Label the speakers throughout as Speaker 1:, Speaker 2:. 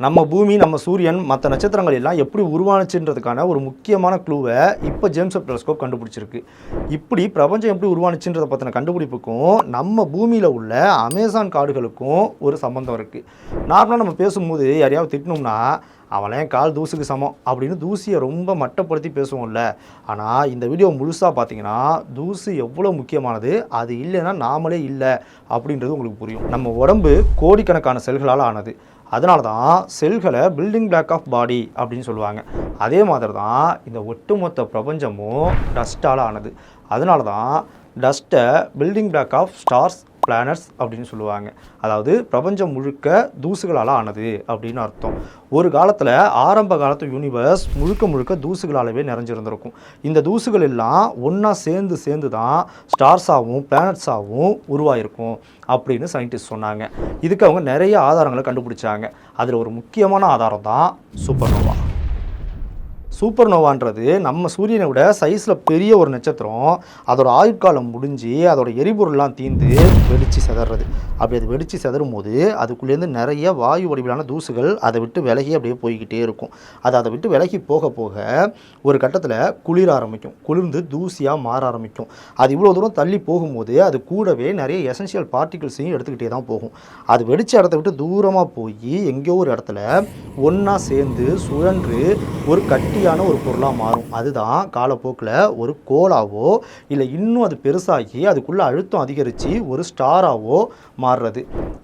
Speaker 1: நம்ம பூமி, நம்ம சூரியன், மற்ற நட்சத்திரங்கள் எல்லாம் எப்படி உருவானுச்சுன்றதுக்கான ஒரு முக்கியமான க்ளூவை இப்போ ஜேம்ஸ் வெப் டெலஸ்கோப் கண்டுபிடிச்சிருக்கு. இப்படி பிரபஞ்சம் எப்படி உருவானுச்சுன்றதை பற்றின கண்டுபிடிப்புக்கும் நம்ம பூமியில் உள்ள அமேசான் காடுகளுக்கும் ஒரு சம்பந்தம் இருக்குது. நார்மலாக நம்ம பேசும்போது யாரையாவது திட்டணும்னா அவனே கால் தூசுக்கு சமம் அப்படின்னு தூசியை ரொம்ப மட்டப்படுத்தி பேசுவோம்ல. ஆனால் இந்த வீடியோ முழுசாக பார்த்தீங்கன்னா தூசு எவ்வளோ முக்கியமானது, அது இல்லைன்னா நாமளே இல்லை அப்படின்றது உங்களுக்கு புரியும். நம்ம உடம்பு கோடிக்கணக்கான செல்களால் ஆனது. அதனால தான் செல்களை பில்டிங் பிளாக் ஆஃப் பாடி அப்படின்னு சொல்லுவாங்க. அதே மாதிரி தான் இந்த ஒட்டுமொத்த பிரபஞ்சமும் டஸ்ட்டால் ஆனது. அதனால தான் டஸ்ட்டை building block of stars planets அப்படின்னு சொல்லுவாங்க. அதாவது பிரபஞ்சம் முழுக்க தூசுகளால் ஆனது அப்படின்னு அர்த்தம். ஒரு காலத்தில் ஆரம்ப காலத்து யூனிவர்ஸ் முழுக்க தூசுகளாலவே நிறைஞ்சிருந்திருக்கும். இந்த தூசுகள் எல்லாம் ஒன்றா சேர்ந்து தான் ஸ்டார்ஸாகவும் பிளானட்ஸாகவும் உருவாயிருக்கும் அப்படின்னு சயின்டிஸ்ட் சொன்னாங்க. இதுக்கு அவங்க நிறைய ஆதாரங்களை கண்டுபிடிச்சாங்க. அதில் ஒரு முக்கியமான ஆதாரம் தான் சூப்பர்னோவா. சூப்பர்னோவான்றது நம்ம சூரியனை விட சைஸில் பெரிய ஒரு நட்சத்திரம். அதோட ஆயுட்காலம் முடிஞ்சு அதோட எரிபொருள்லாம் தீர்ந்து வெடித்து செதறது. அப்படி அது வெடித்து செதறும் போது அதுக்குள்ளேருந்து நிறைய வாயு வடிவிலான தூசுகள் அதை விட்டு விலகி அப்படியே போய்கிட்டே இருக்கும். அதை விட்டு விலகி போக ஒரு கட்டத்தில் குளிர ஆரம்பிக்கும். குளிர்ந்து தூசியாக மாற ஆரம்பிக்கும். அது இவ்வளோ தூரம் தள்ளி போகும்போது அது கூடவே நிறைய எசென்ஷியல் பார்ட்டிகிள்ஸையும் எடுத்துக்கிட்டே தான் போகும். அது வெடித்த இடத்த விட்டு தூரமாக போய் எங்கேயோ ஒரு இடத்துல ஒன்றா சேர்ந்து சுழன்று ஒரு கட்டி ஒரு பொருளாக மாறும். அதுதான் காலப்போக்கில் ஒரு கோளாவோ இல்லை இன்னும் அது பெருசாகி அதுக்குள்ளே அழுத்தம் அதிகரித்து ஒரு ஸ்டாராவோ மாறுறது.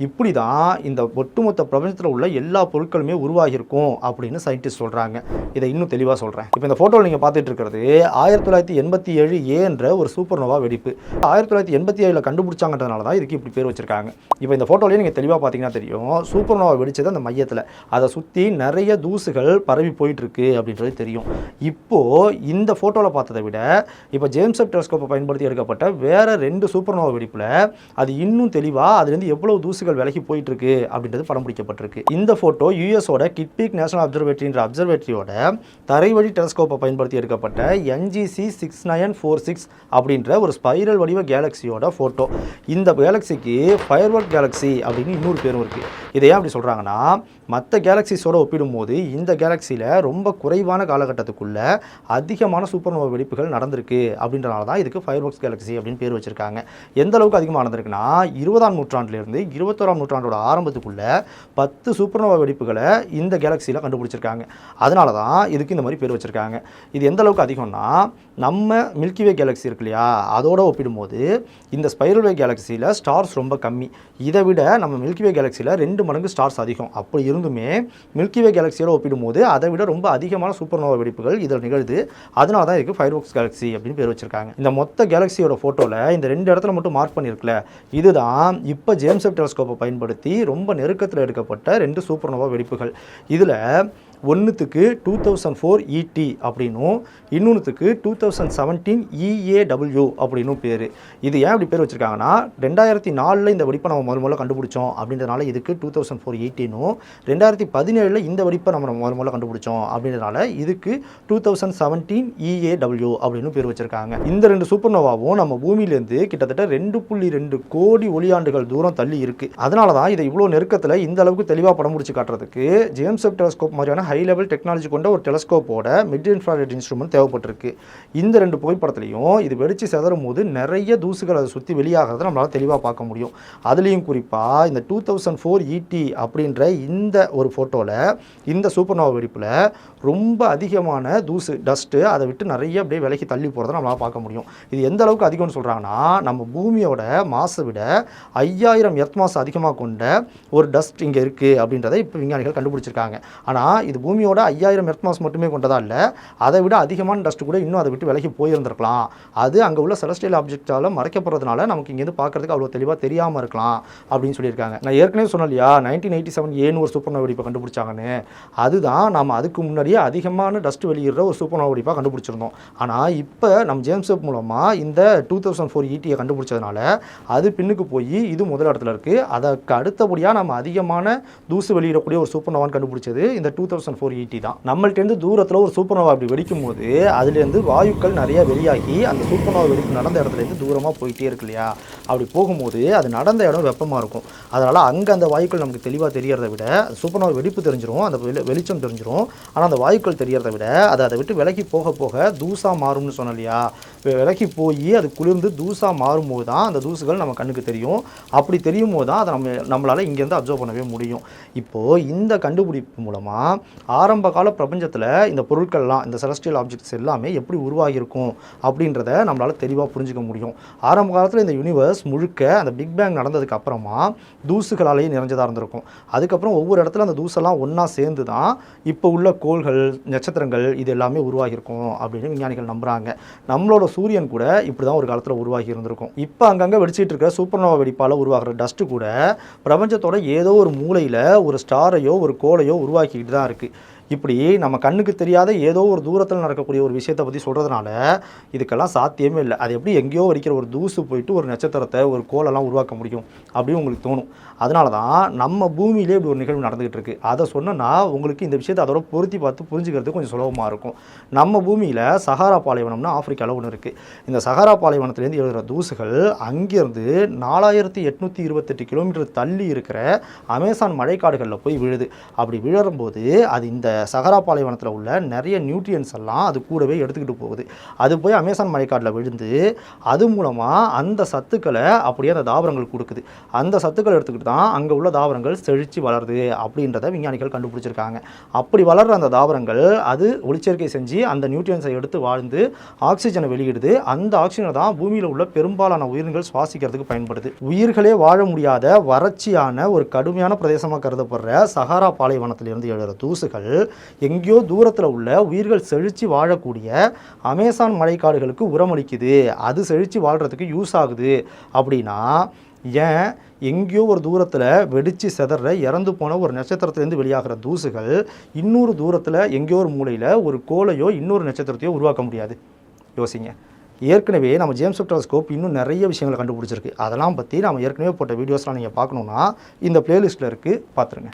Speaker 1: இப்படி தான் இந்த ஒட்டுமொத்த பிரபஞ்சத்தில் உள்ள எல்லா பொருட்களுமே உருவாகியிருக்கும் அப்படின்னு சயின்டிஸ்ட் சொல்கிறாங்க. இதை இன்னும் தெளிவாக சொல்கிறேன். இப்போ இந்த ஃபோட்டோவில் நீங்கள் பார்த்துட்டு இருக்கிறது 1987 என்ற ஒரு சூப்பர்னோவா வெடிப்பு. 1987 கண்டுபிடிச்சாங்கன்றதுனால தான் இதுக்கு இப்படி பேர் வச்சிருக்காங்க. இப்போ இந்த ஃபோட்டோலேயே நீங்கள் தெளிவாக பார்த்தீங்கன்னா தெரியும், சூப்பர்னோவா வெடிச்சது அந்த மையத்தில். அதை சுற்றி நிறைய தூசுகள் பரவி போயிட்டு இருக்கு அப்படின்றது தெரியும். இப்போது இந்த ஃபோட்டோவில் பார்த்ததை விட இப்போ ஜேம்ஸ் வெப் டெலஸ்கோப்பை பயன்படுத்தி எடுக்கப்பட்ட வேறு 2 சூப்பர்னோவா வெடிப்பில் அது இன்னும் தெளிவாக அதுலேருந்து எவ்வளவு தூசுகள் விலகி போயிட்டு இருக்கு அப்படின்றது படம் பிடிக்கப்பட்டிருக்கு. இந்த ஃபோட்டோ யூஎஸோட கிட்பீக் நேஷனல் அப்சர்வேட்டரின்ற அப்சர்வேட்டரியோட தரைவழி டெலஸ்கோப்பை பயன்படுத்தி எடுக்கப்பட்ட NGC 6946 அப்படின்ற ஒரு ஸ்பைரல் வடிவ கேலக்சியோட ஃபோட்டோ. இந்த கேலக்சிக்கு ஃபயர்வொர்க் கேலக்சி அப்படின்னு இன்னொரு பேரும் இருக்குது. இதை ஏன் அப்படி சொல்கிறாங்கன்னா, மற்ற கேலக்சிஸோடு ஒப்பிடும்போது இந்த கேலக்சியில் ரொம்ப குறைவான காலகட்டத்துக்குள்ள அதிகமான சூப்பர்னோவா வெடிப்புகள் நடந்திருக்கு அப்படின்றனால தான் இதுக்கு ஃபயர்வொர்க்ஸ் கேலக்சி அப்படின்னு பேர் வச்சிருக்காங்க. எந்த அளவுக்கு அதிகமாக நடந்திருக்குன்னா 20ஆம் நூற்றாண்டிலிருந்து 21ஆம் நூற்றாண்டோட ஆரம்பத்துக்குள்ள 10 சூப்பர்னோவா வெடிப்புகளை இந்த கேலக்சியில் கண்டுபிடிச்சிருக்காங்க. அதனால தான் இதுக்கு இந்த மாதிரி பேர் வச்சிருக்காங்க. இது எந்த அளவுக்கு அதிகம்னா, நம்ம மில்கிவே கேலக்சி இருக்கு இல்லையா, அதோட ஒப்பிடும்போது இந்த ஸ்பைரல் வே கேலக்சியில் ஸ்டார்ஸ் ரொம்ப கம்மி. இதை விட நம்ம மில்கிவே கேலக்சியில் 2 மடங்கு ஸ்டார்ஸ் அதிகம். அப்படி இருந்துமே மில்கிவே கேலக்சியோட ஒப்பிடும்போது அதை விட ரொம்ப அதிகமான சூப்பர்னோவா வெடிப்புகள் இதில் நிகழ்து. அதனால தான் இதுக்கு ஃபயர்வொர்க்ஸ் கேலக்சி அப்படின்னு பேர் வச்சிருக்காங்க. இந்த மொத்த கேலக்சியோட ஃபோட்டோவில் இந்த 2 இடத்துல மட்டும் மார்க் பண்ணியிருக்கல, இதுதான் இப்போ ஜேம்ஸ் வெப் டெலஸ்கோப்பை பயன்படுத்தி ரொம்ப நெருக்கத்தில் எடுக்கப்பட்ட 2 சூப்பர்னோவா வெடிப்புகள். இதில் ஒன்றுத்துக்கு 2004 ET அப்படின்னும் இன்னொன்றுத்துக்கு 2017 EAW அப்படின்னும் பேர். இது ஏன் இப்படி பேர் வச்சுருக்காங்கன்னா, 2004 இந்த வெடிப்பை நம்ம முதல்ல கண்டுபிடிச்சோம் அப்படின்றதுனால இதுக்கு 2004 ETனும், 2017 இந்த வெடிப்பை நம்ம முதல்ல கண்டுபிடிச்சோம் அப்படின்றதுனால இதுக்கு 2017 EAW அப்படின்னு பேர் வச்சுருக்காங்க. இந்த 2 சூப்பர்னோவாவும் நம்ம பூமியிலேருந்து கிட்டத்தட்ட 2.2 கோடி ஒளியாண்டுகள் தூரம் தள்ளி இருக்குது. அதனால தான் இதை இவ்வளோ நெருக்கத்தில் இந்த அளவுக்கு தெளிவாக படம் முடிச்சு காட்டுறதுக்கு ஜேம்ஸ் வெப் டெலஸ்கோப் மாதிரியான ஹை லெவல் டெக்னாலஜி கொண்ட ஒரு டெலஸ்கோப்போட மிட் இன்ஃப்ராரெட் இன்ஸ்ட்ருமெண்ட் தேவைப்பட்டிருக்கு. இந்த 2 புகைப்படத்துலையும் இது வெடிச்சு செதறும் போது நிறைய தூசுகள் அதை சுற்றி வெளியாகிறத நம்மளால் தெளிவாக பார்க்க முடியும். அதுலேயும் குறிப்பாக இந்த 2004 ET அப்படின்ற இந்த ஒரு ஃபோட்டோவில் இந்த சூப்பர்னோவா வெடிப்பில் ரொம்ப அதிகமான தூசு டஸ்ட்டு அதை விட்டு நிறைய அப்படியே விலகி தள்ளி போகிறத நம்மளால் பார்க்க முடியும். இது எந்த அளவுக்கு அதிகம்னு சொல்கிறாங்கன்னா, நம்ம பூமியோட மாசை விட 5000 எர்த் மாஸ் அதிகமாக கொண்ட ஒரு டஸ்ட் இங்கே இருக்குது அப்படின்றத இப்போ விஞ்ஞானிகள் கண்டுபிடிச்சிருக்காங்க. ஆனால் இது பூமியோட 5000 எர்த் மாஸ் மட்டுமே கொண்டதா இல்லை, அதை விட அதிகமான டஸ்ட் கூட இன்னும் அதை விட்டு விலகி போயிருந்திருக்கலாம். அது அங்கே உள்ள செலஸ்டியல் ஆப்ஜெக்டால் மறைக்கப்படுறதுனால நமக்கு இங்கேருந்து பார்க்கறதுக்கு அவ்வளோ தெளிவாக தெரியாமல் இருக்கலாம் அப்படின்னு சொல்லியிருக்காங்க. நான் ஏற்கனவே சொன்னேன் இல்லையா, 1987 ஏன்னு ஒரு சூப்பர்னோவா வெடிப்பை கண்டுபிடிச்சாங்கன்னு. அதுதான் நம்ம அதுக்கு முன்னாடியே அதிகமான டஸ்ட் வெளியிடுற ஒரு சூப்பர்னோவா வெடிப்பாக கண்டுபிடிச்சிருந்தோம். ஆனால் இப்போ நம்ம ஜேம்ஸ் வெப் மூலமாக இந்த 2004 ETயை கண்டுபிடிச்சதுனால அது பின்னுக்கு போய் இது முதல் இடத்துல இருக்குது. அதற்கு அடுத்தபடியாக நம்ம அதிகமான தூசு வெளியிடக்கூடிய ஒரு சூப்பர்னோவான்னு கண்டுபிடிச்சது இந்த 2017 6480 தான். நம்மள்ட்டேருந்து தூரத்தில் ஒரு சூப்பர்னோவா அப்படி வெடிக்கும் போது அதுலேருந்து வாயுக்கள் நிறைய வெளியாகி அந்த சூப்பர்னோவா வெடிப்பு நடந்த இடத்துலேருந்து தூரமாக போயிட்டே இருக்கு இல்லையா? அப்படி போகும்போது அது நடந்த இடம் வெப்பமாக இருக்கும். அதனால் அங்கே அந்த வாயுக்கள் நமக்கு தெளிவாக தெரியறதை விட சூப்பர்னோவா வெடிப்பு தெரிஞ்சிடும், அந்த வெளிச்சம் தெரிஞ்சிடும். ஆனால் அந்த வாயுக்கள் தெரியறதை விட அதை விட்டு விலகி போக போக தூசாக மாறும்னு சொன்னோம் இல்லையா? விலகி போய் அது குளிர்ந்து தூசாக மாறும்போது தான் அந்த தூசுகள் நம்ம கண்ணுக்கு தெரியும். அப்படி தெரியும் போது தான் அதை நம்மளால் இங்கேருந்து அப்சர்வ் பண்ணவே முடியும். இப்போது இந்த கண்டுபிடிப்பு மூலமாக ஆரம்ப கால பிரபஞ்சத்தில் இந்த பொருட்கள்லாம், இந்த செலஸ்டியல் ஆப்ஜெக்ட்ஸ் எல்லாமே எப்படி உருவாகியிருக்கும் அப்படின்றத நம்மளால் தெளிவாக புரிஞ்சிக்க முடியும். ஆரம்ப காலத்தில் இந்த யூனிவர்ஸ் முழுக்க அந்த பிக் பேங் நடந்ததுக்கு அப்புறமா தூசுகளாலேயே நிறைஞ்சதாக இருந்திருக்கும். அதுக்கப்புறம் ஒவ்வொரு இடத்துல அந்த தூசெல்லாம் ஒன்றா சேர்ந்து தான் இப்போ உள்ள கோள்கள், நட்சத்திரங்கள் இது எல்லாமே உருவாகியிருக்கும் அப்படின்னு விஞ்ஞானிகள் நம்புகிறாங்க. நம்மளோட சூரியன் கூட இப்படி தான் ஒரு காலத்தில் உருவாகி இருந்திருக்கும். இப்போ அங்கங்கே வெடிச்சிட்டு இருக்கிற சூப்பர்னோவா வெடிப்பால் உருவாகிற டஸ்ட்டு கூட பிரபஞ்சத்தோட ஏதோ ஒரு மூலையில் ஒரு ஸ்டாரையோ ஒரு கோளையோ உருவாக்கிக்கிட்டு தான் இருக்குது. இப்படி நம்ம கண்ணுக்கு தெரியாத ஏதோ ஒரு தூரத்தில் நடக்கக்கூடிய ஒரு விஷயத்தை பற்றி சொல்கிறதுனால இதுக்கெல்லாம் சாத்தியமே இல்லை. அது எப்படி எங்கேயோ வடிக்கிற ஒரு தூசு போயிட்டு ஒரு நட்சத்திரத்தை ஒரு கோலெல்லாம் உருவாக்க முடியும் அப்படின்னு உங்களுக்கு தோணும். அதனால தான் நம்ம பூமியிலே இப்படி ஒரு நிகழ்வு நடந்துகிட்டு இருக்குது. அதை சொன்னோன்னா உங்களுக்கு இந்த விஷயத்தை அதோட பொருத்தி பார்த்து புரிஞ்சுக்கிறது கொஞ்சம் சுலபமாக இருக்கும். நம்ம பூமியில் சஹாரா பாலைவனம்னு ஆப்பிரிக்காவில் ஒன்று இருக்குது. இந்த சஹாரா பாலைவனத்துலேருந்து எழுதுகிற தூசுகள் அங்கேருந்து 4828 கிலோமீட்டர் தள்ளி இருக்கிற அமேசான் மழைக்காடுகளில் போய் விழுது. அப்படி விழும்போது அது இந்த சஹாரா பாலைவனத்தில் உள்ள நிறைய நியூட்ரியன்ஸ் எல்லாம் அது கூடவே எடுத்துக்கிட்டு போகுது. அது போய் அமேசான் மழைக்காட்டில் விழுந்து அது மூலமாக அந்த சத்துக்களை அப்படியே அந்த தாவரங்கள் கொடுக்குது. அந்த சத்துக்களை எடுத்துக்கிட்டு தான் அங்கே உள்ள தாவரங்கள் செழித்து வளருது அப்படின்றத விஞ்ஞானிகள் கண்டுபிடிச்சிருக்காங்க. அப்படி வளர்கிற அந்த தாவரங்கள் அது ஒளிச்சேர்க்கை செஞ்சு அந்த நியூட்ரியன்ஸை எடுத்து வாழ்ந்து ஆக்சிஜனை வெளியிடுது. அந்த ஆக்சிஜனை தான் பூமியில் உள்ள பெரும்பாலான உயிரினங்கள் சுவாசிக்கிறதுக்கு பயன்படுது. உயிர்களே வாழ முடியாத வறட்சியான ஒரு கடுமையான பிரதேசமாக கருதப்படுற சஹாரா பாலைவனத்திலிருந்து எழுற தூசுகள் எங்கேயோ தூரத்தில் உள்ள உயிர்கள் செழித்து வாழக்கூடிய அமேசான் மழைக்காடுகளுக்கு உரமளிக்குது. அது செழித்து வாழ்கிறதுக்கு யூஸ் ஆகுது. அப்படின்னா ஏன் எங்கேயோ ஒரு தூரத்தில் வெடித்து செதற இறந்து போன ஒரு நட்சத்திரத்திலேருந்து வெளியாகிற தூசுகள் இன்னொரு தூரத்தில் எங்கேயோ ஒரு மூலையில் ஒரு கோளையோ இன்னொரு நட்சத்திரத்தையோ உருவாக்க முடியாது? யோசிங்க. ஏற்கனவே நம்ம ஜேம்ஸ் வெப் டெலஸ்கோப் இன்னும் நிறைய விஷயங்களை கண்டுபிடிச்சிருக்கு. அதெல்லாம் பற்றி நம்ம ஏற்கனவே போட்ட வீடியோஸ்லாம் நீங்கள் பார்க்கணுன்னா இந்த பிளேலிஸ்ட்டில் இருக்குது, பார்த்துருங்க.